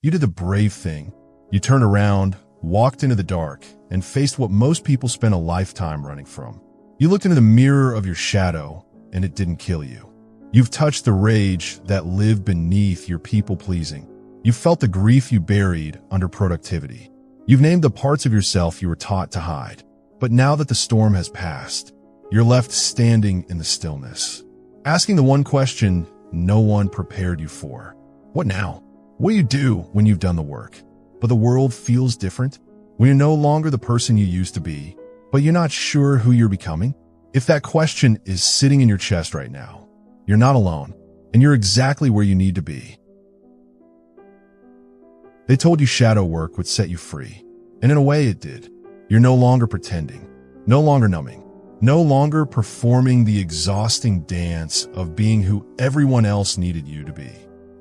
You did the brave thing. You turned around, walked into the dark, and faced what most people spend a lifetime running from. You looked into the mirror of your shadow, and it didn't kill you. You've touched the rage that lived beneath your people-pleasing. You've felt the grief you buried under productivity. You've named the parts of yourself you were taught to hide. But now that the storm has passed, you're left standing in the stillness, asking the one question no one prepared you for. What now? What do you do when you've done the work, but the world feels different? When you're no longer the person you used to be, but you're not sure who you're becoming? If that question is sitting in your chest right now, you're not alone, and you're exactly where you need to be. They told you shadow work would set you free, and in a way it did. You're no longer pretending, no longer numbing, no longer performing the exhausting dance of being who everyone else needed you to be.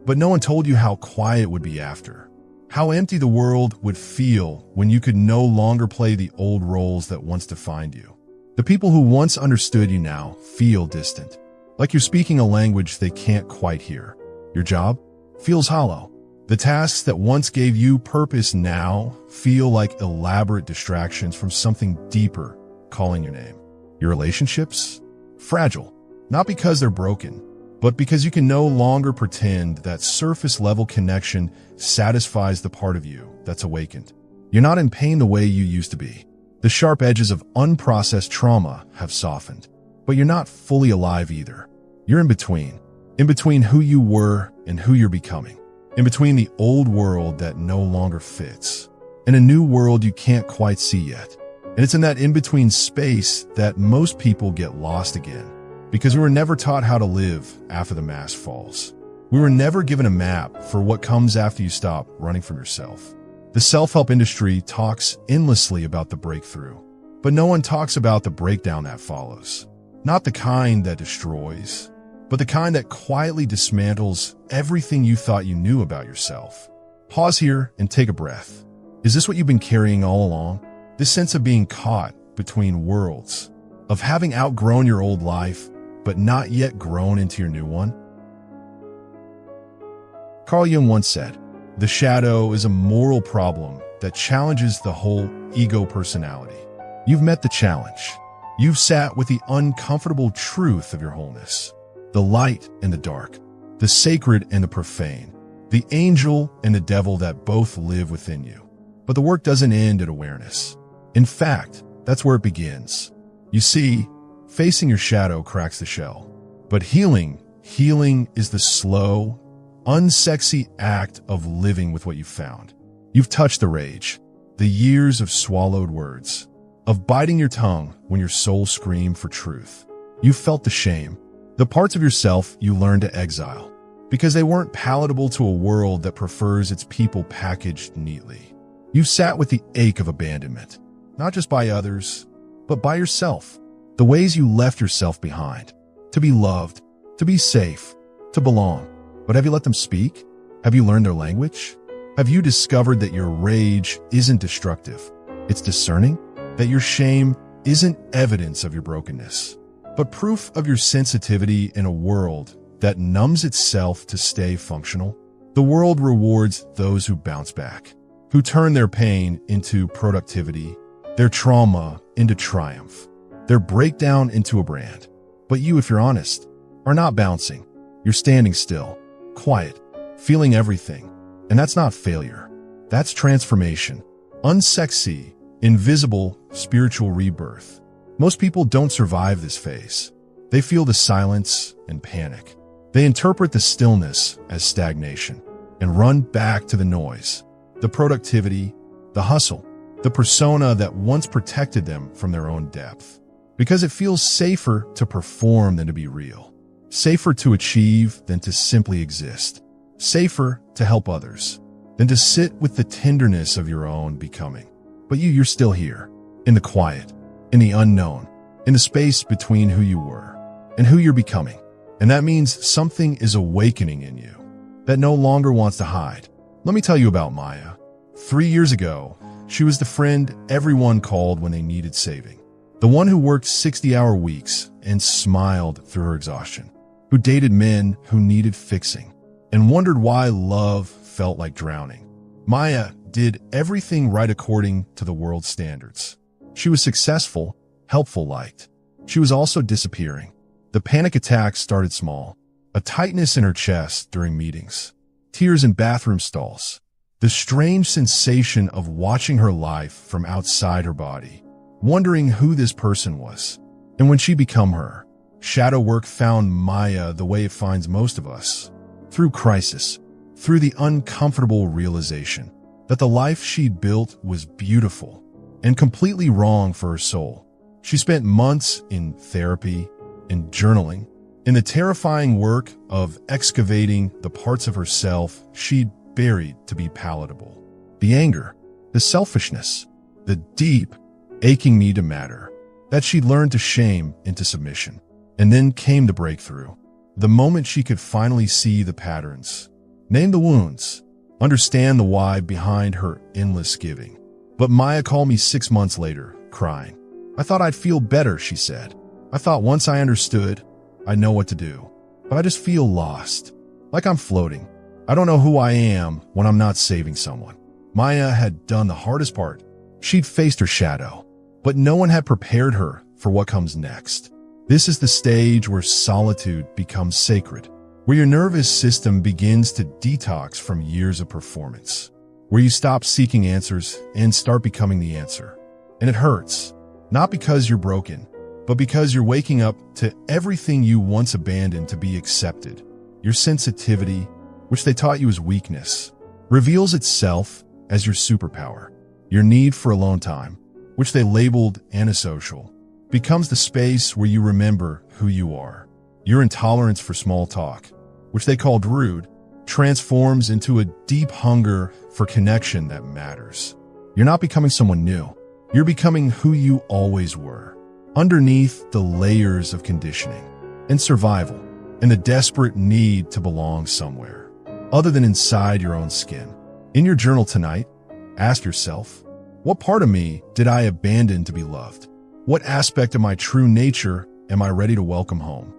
But no one told you how quiet it would be after, how empty the world would feel when you could no longer play the old roles that once defined you. The people who once understood you now feel distant, like you're speaking a language they can't quite hear. Your job feels hollow. The tasks that once gave you purpose now feel like elaborate distractions from something deeper calling your name. Your relationships? Fragile. Not because they're broken, but because you can no longer pretend that surface-level connection satisfies the part of you that's awakened. You're not in pain the way you used to be. The sharp edges of unprocessed trauma have softened, but you're not fully alive either. You're in between who you were and who you're becoming. In between the old world that no longer fits, and a new world you can't quite see yet. And it's in that in-between space that most people get lost again, because we were never taught how to live after the mask falls. We were never given a map for what comes after you stop running from yourself. The self-help industry talks endlessly about the breakthrough, but no one talks about the breakdown that follows. Not the kind that destroys, but the kind that quietly dismantles everything you thought you knew about yourself. Pause here and take a breath. Is this what you've been carrying all along? This sense of being caught between worlds, of having outgrown your old life, but not yet grown into your new one? Carl Jung once said, "The shadow is a moral problem that challenges the whole ego personality." You've met the challenge. You've sat with the uncomfortable truth of your wholeness. The light and the dark, the sacred and the profane, the angel and the devil that both live within you. But the work doesn't end at awareness. In fact, that's where it begins. You see, facing your shadow cracks the shell. But healing is the slow, unsexy act of living with what you've found. You've touched the rage, the years of swallowed words, of biting your tongue when your soul screamed for truth. You've felt the shame, the parts of yourself you learned to exile, because they weren't palatable to a world that prefers its people packaged neatly. You've sat with the ache of abandonment, not just by others, but by yourself. The ways you left yourself behind, to be loved, to be safe, to belong. But have you let them speak? Have you learned their language? Have you discovered that your rage isn't destructive? It's discerning? That your shame isn't evidence of your brokenness, but proof of your sensitivity in a world that numbs itself to stay functional? The world rewards those who bounce back, who turn their pain into productivity, their trauma into triumph, their breakdown into a brand. But you, if you're honest, are not bouncing. You're standing still, quiet, feeling everything. And that's not failure. That's transformation. Unsexy, invisible, spiritual rebirth. Most people don't survive this phase. They feel the silence and panic. They interpret the stillness as stagnation and run back to the noise, the productivity, the hustle, the persona that once protected them from their own depth. Because it feels safer to perform than to be real. Safer to achieve than to simply exist. Safer to help others than to sit with the tenderness of your own becoming. But you're still here, in the quiet, in the unknown, in the space between who you were and who you're becoming. And that means something is awakening in you that no longer wants to hide. Let me tell you about Maya. 3 years ago, she was the friend everyone called when they needed saving. The one who worked 60-hour weeks and smiled through her exhaustion, who dated men who needed fixing, and wondered why love felt like drowning. Maya did everything right according to the world's standards. She was successful, helpful, liked. She was also disappearing. The panic attacks started small. A tightness in her chest during meetings. Tears in bathroom stalls. The strange sensation of watching her life from outside her body. Wondering who this person was. And when she became her, shadow work found Maya the way it finds most of us. Through crisis. Through the uncomfortable realization that the life she'd built was beautiful and completely wrong for her soul. She spent months in therapy, in journaling, in the terrifying work of excavating the parts of herself she'd buried to be palatable. The anger, the selfishness, the deep, aching need to matter that she'd learned to shame into submission. And then came the breakthrough. The moment she could finally see the patterns, name the wounds, understand the why behind her endless giving. But Maya called me 6 months later, crying. I thought I'd feel better, she said. I thought once I understood, I'd know what to do. But I just feel lost, like I'm floating. I don't know who I am when I'm not saving someone. Maya had done the hardest part. She'd faced her shadow, but no one had prepared her for what comes next. This is the stage where solitude becomes sacred, where your nervous system begins to detox from years of performance, where you stop seeking answers and start becoming the answer. And it hurts, not because you're broken, but because you're waking up to everything you once abandoned to be accepted. Your sensitivity, which they taught you as weakness, reveals itself as your superpower. Your need for alone time, which they labeled antisocial, becomes the space where you remember who you are. Your intolerance for small talk, which they called rude, transforms into a deep hunger for connection that matters. You're not becoming someone new. You're becoming who you always were, underneath the layers of conditioning and survival and the desperate need to belong somewhere, other than inside your own skin. In your journal tonight, ask yourself, what part of me did I abandon to be loved? What aspect of my true nature am I ready to welcome home?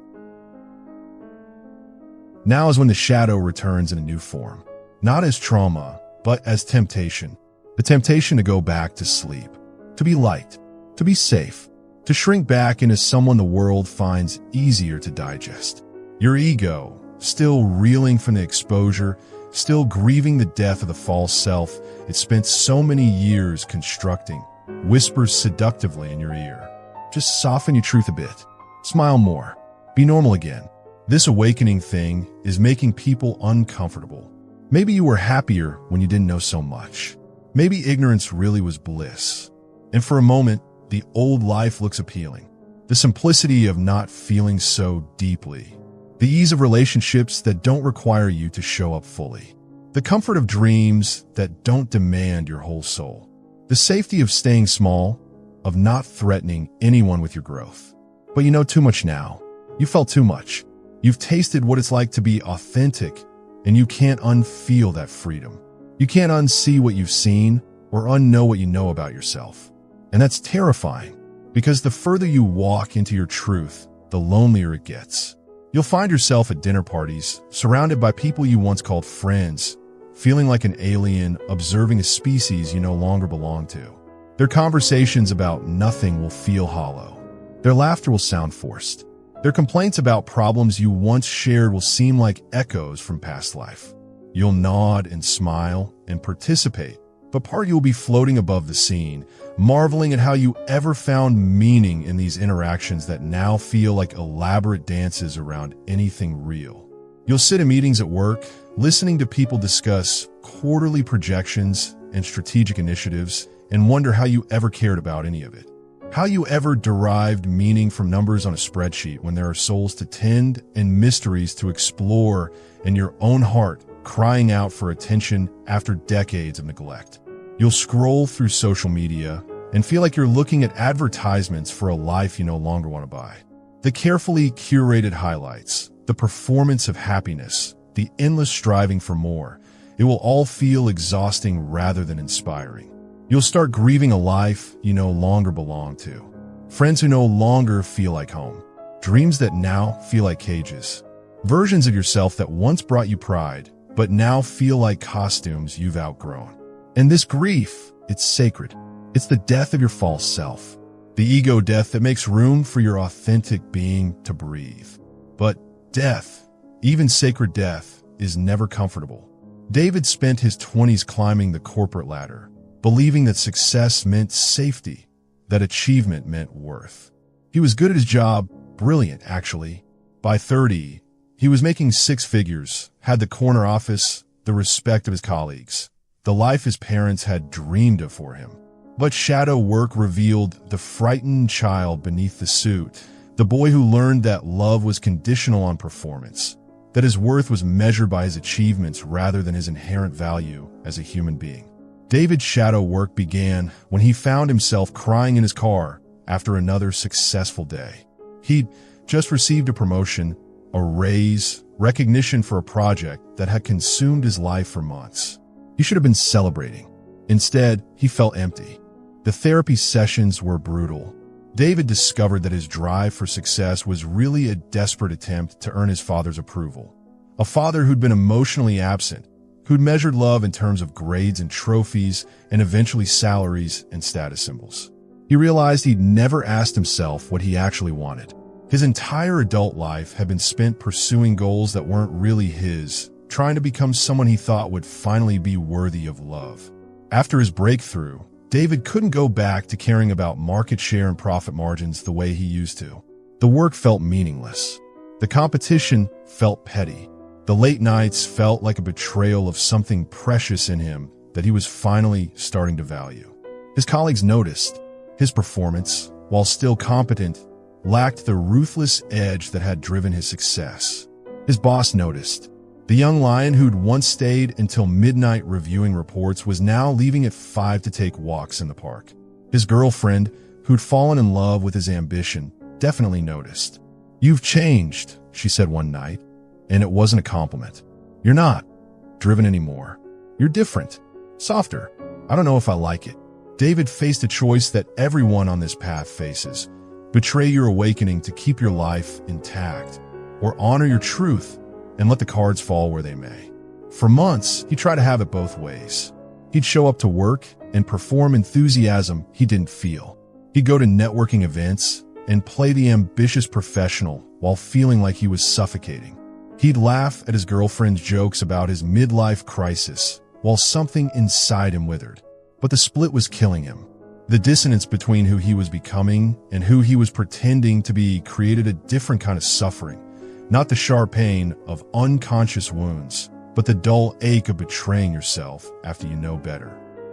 Now is when the shadow returns in a new form, not as trauma, but as temptation. The temptation to go back to sleep, to be liked, to be safe, to shrink back into someone the world finds easier to digest. Your ego, still reeling from the exposure, still grieving the death of the false self it spent so many years constructing, whispers seductively in your ear. Just soften your truth a bit. Smile more. Be normal again. This awakening thing is making people uncomfortable. Maybe you were happier when you didn't know so much. Maybe ignorance really was bliss. And for a moment, the old life looks appealing. The simplicity of not feeling so deeply. The ease of relationships that don't require you to show up fully. The comfort of dreams that don't demand your whole soul. The safety of staying small, of not threatening anyone with your growth. But you know too much now. You felt too much. You've tasted what it's like to be authentic, and you can't unfeel that freedom. You can't unsee what you've seen or unknow what you know about yourself. And that's terrifying, because the further you walk into your truth, the lonelier it gets. You'll find yourself at dinner parties, surrounded by people you once called friends, feeling like an alien observing a species you no longer belong to. Their conversations about nothing will feel hollow. Their laughter will sound forced. Their complaints about problems you once shared will seem like echoes from past life. You'll nod and smile and participate, but part of you will be floating above the scene, marveling at how you ever found meaning in these interactions that now feel like elaborate dances around anything real. You'll sit in meetings at work, listening to people discuss quarterly projections and strategic initiatives, and wonder how you ever cared about any of it. How you ever derived meaning from numbers on a spreadsheet when there are souls to tend and mysteries to explore, and your own heart crying out for attention after decades of neglect. You'll scroll through social media and feel like you're looking at advertisements for a life you no longer want to buy. The carefully curated highlights, the performance of happiness, the endless striving for more, it will all feel exhausting rather than inspiring. You'll start grieving a life you no longer belong to. Friends who no longer feel like home. Dreams that now feel like cages. Versions of yourself that once brought you pride, but now feel like costumes you've outgrown. And this grief, it's sacred. It's the death of your false self. The ego death that makes room for your authentic being to breathe. But death, even sacred death, is never comfortable. David spent his 20s climbing the corporate ladder, believing that success meant safety, that achievement meant worth. He was good at his job, brilliant actually. By 30, he was making six figures, had the corner office, the respect of his colleagues, the life his parents had dreamed of for him. But shadow work revealed the frightened child beneath the suit, the boy who learned that love was conditional on performance, that his worth was measured by his achievements rather than his inherent value as a human being. David's shadow work began when he found himself crying in his car after another successful day. He'd just received a promotion, a raise, recognition for a project that had consumed his life for months. He should have been celebrating. Instead, he felt empty. The therapy sessions were brutal. David discovered that his drive for success was really a desperate attempt to earn his father's approval. A father who'd been emotionally absent, who'd measured love in terms of grades and trophies, and eventually salaries and status symbols. He realized he'd never asked himself what he actually wanted. His entire adult life had been spent pursuing goals that weren't really his, trying to become someone he thought would finally be worthy of love. After his breakthrough, David couldn't go back to caring about market share and profit margins the way he used to. The work felt meaningless. The competition felt petty. The late nights felt like a betrayal of something precious in him that he was finally starting to value. His colleagues noticed. His performance, while still competent, lacked the ruthless edge that had driven his success. His boss noticed. The young lion who'd once stayed until midnight reviewing reports was now leaving at 5 to take walks in the park. His girlfriend, who'd fallen in love with his ambition, definitely noticed. "You've changed," she said one night, and it wasn't a compliment. "You're not driven anymore. You're different, softer. I don't know if I like it." David faced a choice that everyone on this path faces. Betray your awakening to keep your life intact, or honor your truth and let the cards fall where they may. For months, he tried to have it both ways. He'd show up to work and perform enthusiasm he didn't feel. He'd go to networking events and play the ambitious professional while feeling like he was suffocating. He'd laugh at his girlfriend's jokes about his midlife crisis while something inside him withered. But the split was killing him. The dissonance between who he was becoming and who he was pretending to be created a different kind of suffering. Not the sharp pain of unconscious wounds, but the dull ache of betraying yourself after you know better.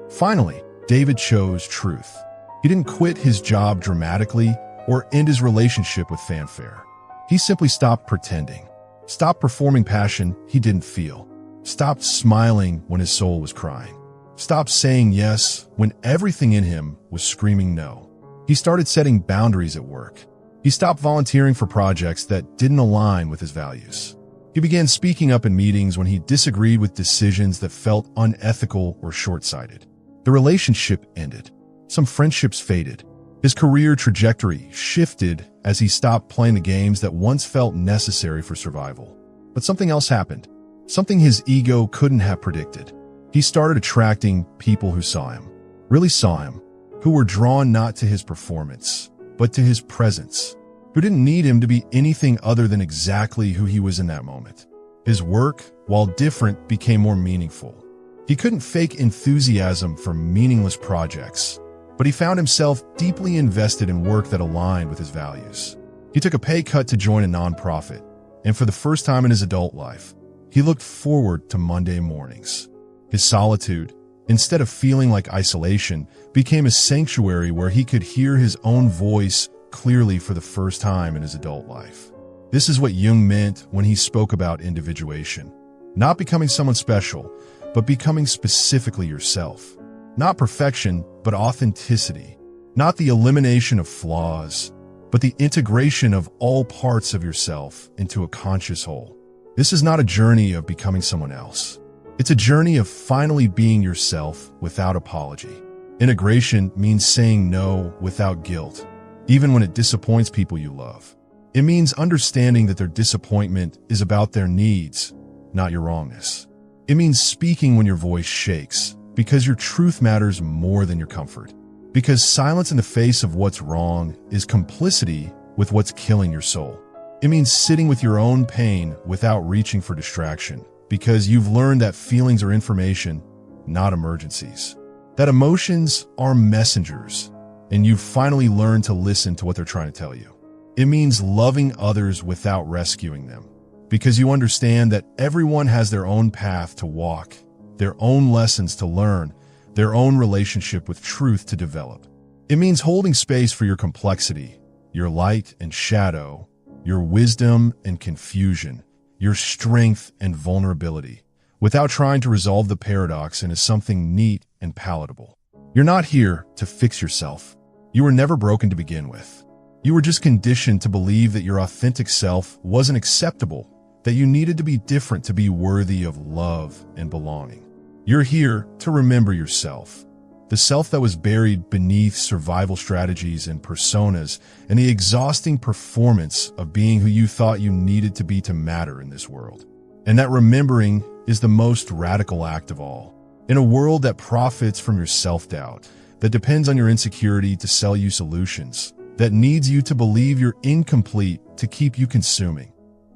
Finally, David chose truth. He didn't quit his job dramatically or end his relationship with fanfare. He simply stopped pretending, stopped performing passion he didn't feel, stopped smiling when his soul was crying, stopped saying yes when everything in him was screaming no. He started setting boundaries at work. He stopped volunteering for projects that didn't align with his values. He began speaking up in meetings when he disagreed with decisions that felt unethical or short-sighted. The relationship ended. Some friendships faded. His career trajectory shifted as he stopped playing the games that once felt necessary for survival. But something else happened. Something his ego couldn't have predicted. He started attracting people who saw him, really saw him, who were drawn not to his performance, but to his presence, who didn't need him to be anything other than exactly who he was in that moment. His work, while different, became more meaningful. He couldn't fake enthusiasm for meaningless projects, but he found himself deeply invested in work that aligned with his values. He took a pay cut to join a nonprofit, and for the first time in his adult life, he looked forward to Monday mornings. His solitude, instead of feeling like isolation, became a sanctuary where he could hear his own voice clearly for the first time in his adult life. This is what Jung meant when he spoke about individuation. Not becoming someone special, but becoming specifically yourself. Not perfection, but authenticity. Not the elimination of flaws, but the integration of all parts of yourself into a conscious whole. This is not a journey of becoming someone else. It's a journey of finally being yourself without apology. Integration means saying no without guilt, even when it disappoints people you love. It means understanding that their disappointment is about their needs, not your wrongness. It means speaking when your voice shakes, Because your truth matters more than your comfort. Because silence in the face of what's wrong is complicity with what's killing your soul. It means sitting with your own pain without reaching for distraction. Because you've learned that feelings are information, not emergencies. That emotions are messengers, and you've finally learned to listen to what they're trying to tell you. It means loving others without rescuing them. Because you understand that everyone has their own path to walk, their own lessons to learn, their own relationship with truth to develop. It means holding space for your complexity, your light and shadow, your wisdom and confusion, your strength and vulnerability, without trying to resolve the paradox into something neat and palatable. You're not here to fix yourself. You were never broken to begin with. You were just conditioned to believe that your authentic self wasn't acceptable, that you needed to be different to be worthy of love and belonging. You're here to remember yourself, the self that was buried beneath survival strategies and personas and the exhausting performance of being who you thought you needed to be to matter in this world. And that remembering is the most radical act of all. In a world that profits from your self-doubt, that depends on your insecurity to sell you solutions, that needs you to believe you're incomplete to keep you consuming,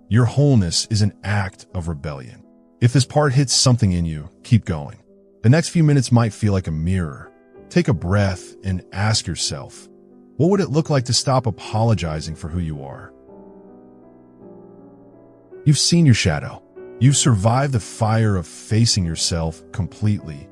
your wholeness is an act of rebellion. If this part hits something in you, keep going. The next few minutes might feel like a mirror. Take a breath and ask yourself, what would it look like to stop apologizing for who you are? You've seen your shadow. You've survived the fire of facing yourself completely.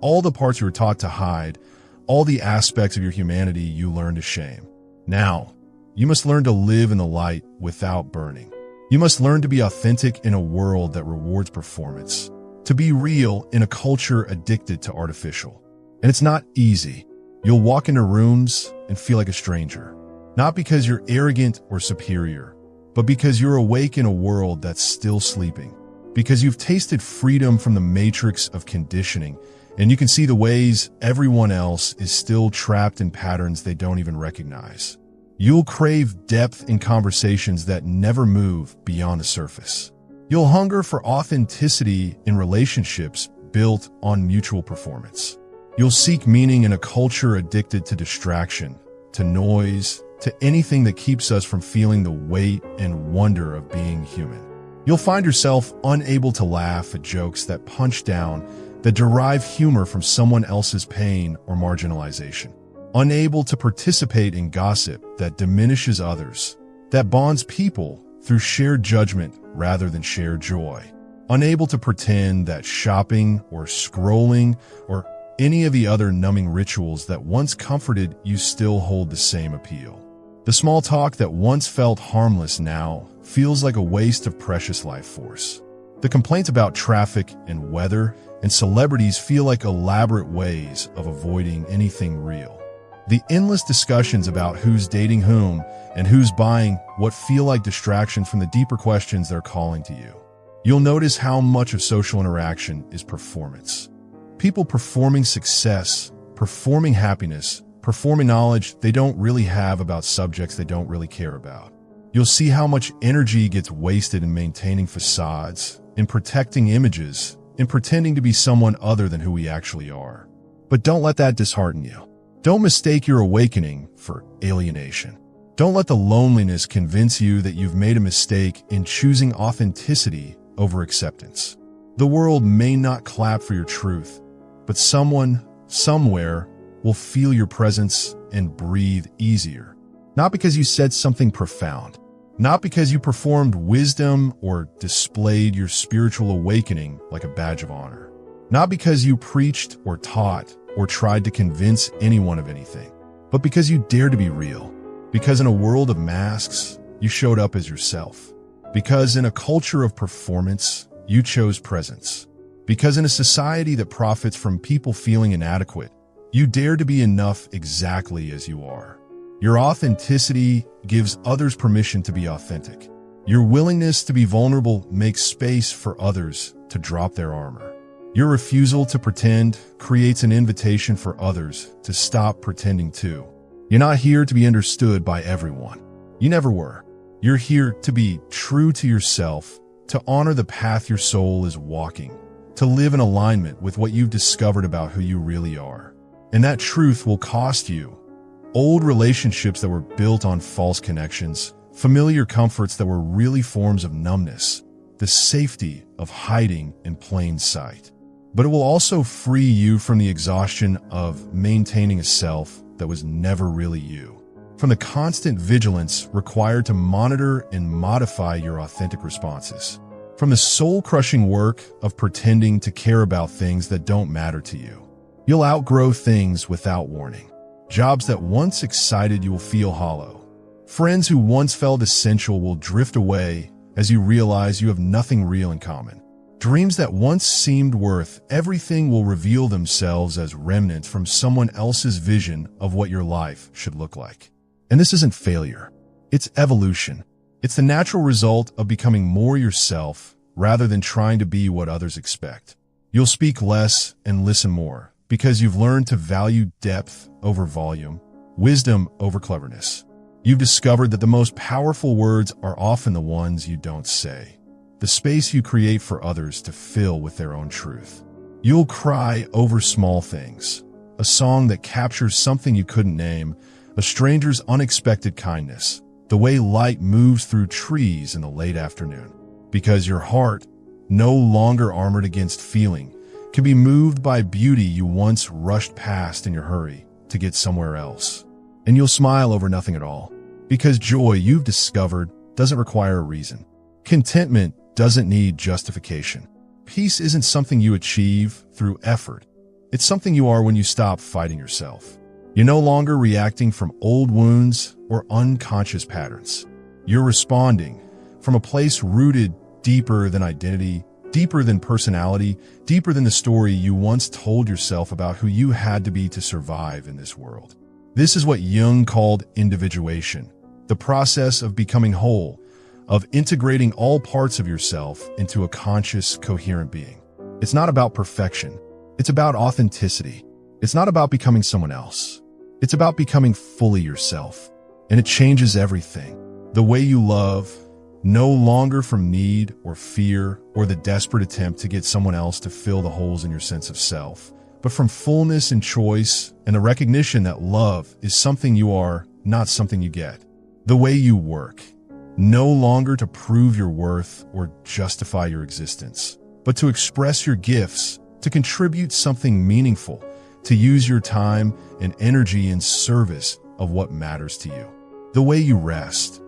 All the parts you were taught to hide, all the aspects of your humanity you learned to shame. Now, you must learn to live in the light without burning. You must learn to be authentic in a world that rewards performance, to be real in a culture addicted to artificial. And it's not easy. You'll walk into rooms and feel like a stranger, not because you're arrogant or superior, but because you're awake in a world that's still sleeping, because you've tasted freedom from the matrix of conditioning, and you can see the ways everyone else is still trapped in patterns they don't even recognize. You'll crave depth in conversations that never move beyond the surface. You'll hunger for authenticity in relationships built on mutual performance. You'll seek meaning in a culture addicted to distraction, to noise, to anything that keeps us from feeling the weight and wonder of being human. You'll find yourself unable to laugh at jokes that punch down, that derive humor from someone else's pain or marginalization. Unable to participate in gossip that diminishes others, that bonds people through shared judgment rather than shared joy. Unable to pretend that shopping or scrolling or any of the other numbing rituals that once comforted you still hold the same appeal. The small talk that once felt harmless now feels like a waste of precious life force. The complaints about traffic and weather and celebrities feel like elaborate ways of avoiding anything real. The endless discussions about who's dating whom and who's buying what feel like distractions from the deeper questions they're calling to you. You'll notice how much of social interaction is performance. People performing success, performing happiness, performing knowledge they don't really have about subjects they don't really care about. You'll see how much energy gets wasted in maintaining facades, in protecting images, in pretending to be someone other than who we actually are. But don't let that dishearten you. Don't mistake your awakening for alienation. Don't let the loneliness convince you that you've made a mistake in choosing authenticity over acceptance. The world may not clap for your truth, but someone, somewhere, will feel your presence and breathe easier. Not because you said something profound, not because you performed wisdom or displayed your spiritual awakening like a badge of honor, not because you preached or taught or tried to convince anyone of anything, but because you dared to be real. Because in a world of masks, you showed up as yourself. Because in a culture of performance, you chose presence. Because in a society that profits from people feeling inadequate, you dare to be enough exactly as you are. Your authenticity gives others permission to be authentic. Your willingness to be vulnerable makes space for others to drop their armor. Your refusal to pretend creates an invitation for others to stop pretending too. You're not here to be understood by everyone. You never were. You're here to be true to yourself, to honor the path your soul is walking, to live in alignment with what you've discovered about who you really are. And that truth will cost you. Old relationships that were built on false connections, familiar comforts that were really forms of numbness, the safety of hiding in plain sight. But it will also free you from the exhaustion of maintaining a self that was never really you, from the constant vigilance required to monitor and modify your authentic responses, from the soul-crushing work of pretending to care about things that don't matter to you. You'll outgrow things without warning. Jobs that once excited you will feel hollow. Friends who once felt essential will drift away as you realize you have nothing real in common. Dreams that once seemed worth everything will reveal themselves as remnants from someone else's vision of what your life should look like. And this isn't failure. It's evolution. It's the natural result of becoming more yourself rather than trying to be what others expect. You'll speak less and listen more because you've learned to value depth over volume, wisdom over cleverness. You've discovered that the most powerful words are often the ones you don't say, the space you create for others to fill with their own truth. You'll cry over small things, a song that captures something you couldn't name, a stranger's unexpected kindness, the way light moves through trees in the late afternoon, because your heart, no longer armored against feeling, can be moved by beauty you once rushed past in your hurry to get somewhere else. And you'll smile over nothing at all, because joy you've discovered doesn't require a reason. Contentment doesn't need justification. Peace isn't something you achieve through effort. It's something you are when you stop fighting yourself. You're no longer reacting from old wounds or unconscious patterns. You're responding from a place rooted deeper than identity, deeper than personality, deeper than the story you once told yourself about who you had to be to survive in this world. This is what Jung called individuation, the process of becoming whole, of integrating all parts of yourself into a conscious, coherent being. It's not about perfection. It's about authenticity. It's not about becoming someone else. It's about becoming fully yourself. And it changes everything. The way you love, no longer from need or fear or the desperate attempt to get someone else to fill the holes in your sense of self, but from fullness and choice and the recognition that love is something you are, not something you get. The way you work, no longer to prove your worth or justify your existence, but to express your gifts, to contribute something meaningful, to use your time and energy in service of what matters to you. The way you rest,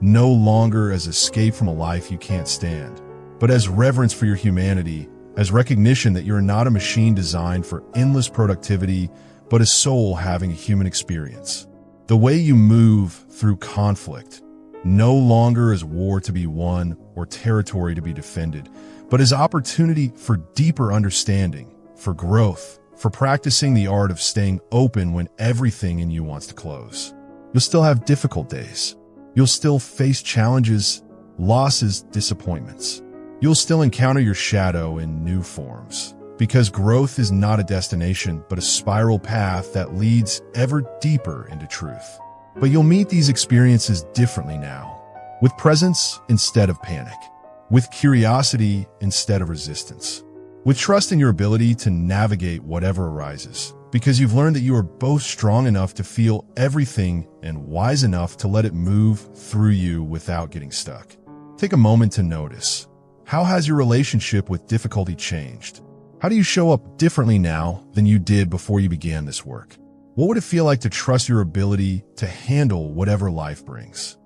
no longer as escape from a life you can't stand, but as reverence for your humanity, as recognition that you're not a machine designed for endless productivity, but a soul having a human experience. The way you move through conflict, no longer as war to be won or territory to be defended, but as opportunity for deeper understanding, for growth, for practicing the art of staying open when everything in you wants to close. You'll still have difficult days. You'll still face challenges, losses, disappointments. You'll still encounter your shadow in new forms, because growth is not a destination, but a spiral path that leads ever deeper into truth. But you'll meet these experiences differently now, with presence instead of panic, with curiosity instead of resistance, with trust in your ability to navigate whatever arises, because you've learned that you are both strong enough to feel everything and wise enough to let it move through you without getting stuck. Take a moment to notice. How has your relationship with difficulty changed? How do you show up differently now than you did before you began this work? What would it feel like to trust your ability to handle whatever life brings?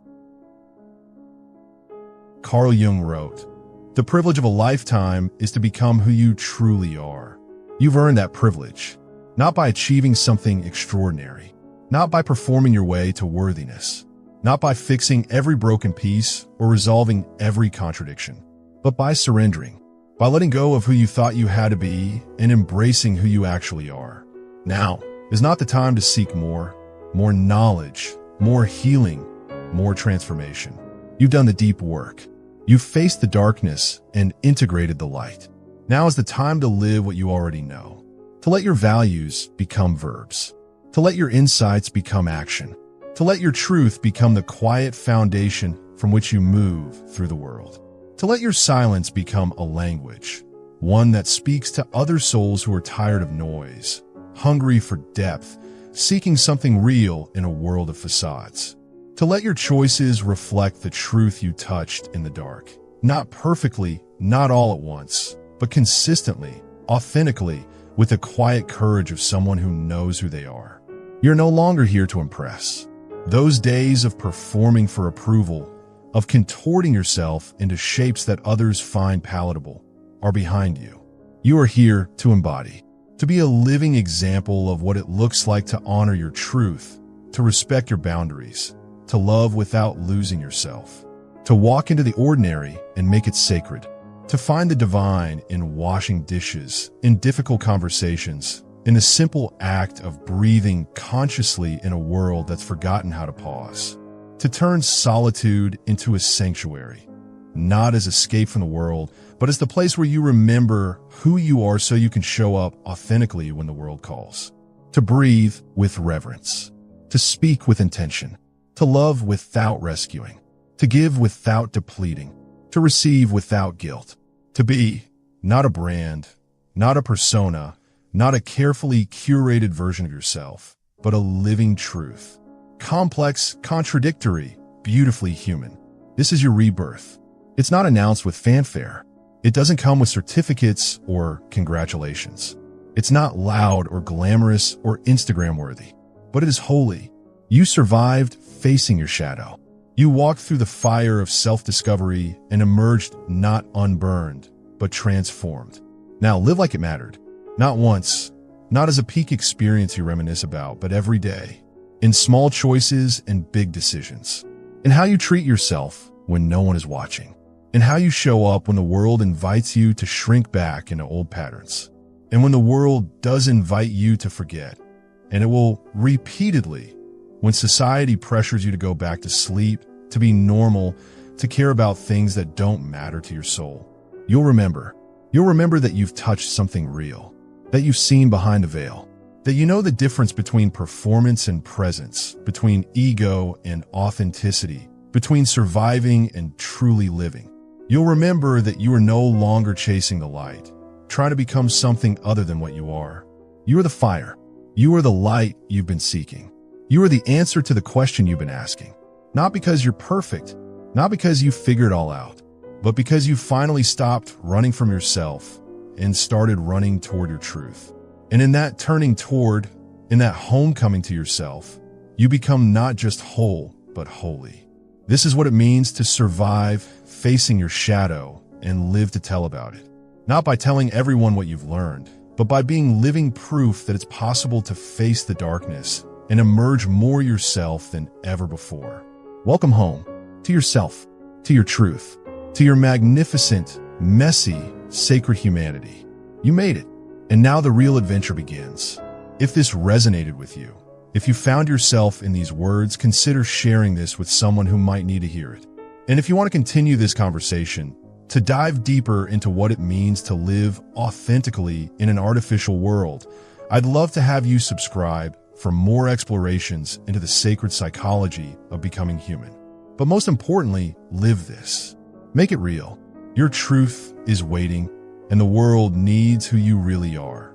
Carl Jung wrote, "The privilege of a lifetime is to become who you truly are." You've earned that privilege, not by achieving something extraordinary, not by performing your way to worthiness, not by fixing every broken piece or resolving every contradiction, but by surrendering, by letting go of who you thought you had to be and embracing who you actually are. Now is not the time to seek more knowledge, more healing, more transformation. You've done the deep work. You've faced the darkness and integrated the light. Now is the time to live what you already know, to let your values become verbs, to let your insights become action, to let your truth become the quiet foundation from which you move through the world, to let your silence become a language, one that speaks to other souls who are tired of noise, hungry for depth, seeking something real in a world of facades. To let your choices reflect the truth you touched in the dark. Not perfectly, not all at once, but consistently, authentically, with the quiet courage of someone who knows who they are. You're no longer here to impress. Those days of performing for approval, of contorting yourself into shapes that others find palatable, are behind you. You are here to embody, to be a living example of what it looks like to honor your truth, to respect your boundaries, to love without losing yourself, to walk into the ordinary and make it sacred, to find the divine in washing dishes, in difficult conversations, in the simple act of breathing consciously in a world that's forgotten how to pause, to turn solitude into a sanctuary, not as escape from the world, but as the place where you remember who you are so you can show up authentically when the world calls, to breathe with reverence, to speak with intention, to love without rescuing, to give without depleting, to receive without guilt, to be not a brand, not a persona, not a carefully curated version of yourself, but a living truth. Complex, contradictory, beautifully human. This is your rebirth. It's not announced with fanfare. It doesn't come with certificates or congratulations. It's not loud or glamorous or Instagram-worthy, but it is holy. You survived facing your shadow. You walked through the fire of self-discovery and emerged not unburned, but transformed. Now live like it mattered. Not once, not as a peak experience you reminisce about, but every day. In small choices and big decisions. In how you treat yourself when no one is watching. In how you show up when the world invites you to shrink back into old patterns. And when the world does invite you to forget. And it will repeatedly. When society pressures you to go back to sleep, to be normal, to care about things that don't matter to your soul, you'll remember that you've touched something real, that you've seen behind the veil, that you know the difference between performance and presence, between ego and authenticity, between surviving and truly living. You'll remember that you are no longer chasing the light, trying to become something other than what you are. You are the fire. You are the light you've been seeking. You are the answer to the question you've been asking. Not because you're perfect, not because you figured it all out, but because you finally stopped running from yourself and started running toward your truth. And in that turning toward, in that homecoming to yourself, you become not just whole, but holy. This is what it means to survive facing your shadow and live to tell about it. Not by telling everyone what you've learned, but by being living proof that it's possible to face the darkness and emerge more yourself than ever before. Welcome home, to yourself, to your truth, to your magnificent, messy, sacred humanity. You made it, and now the real adventure begins. If this resonated with you, if you found yourself in these words, consider sharing this with someone who might need to hear it. And if you want to continue this conversation, to dive deeper into what it means to live authentically in an artificial world, I'd love to have you subscribe for more explorations into the sacred psychology of becoming human. But most importantly, live this. Make it real. Your truth is waiting, and the world needs who you really are.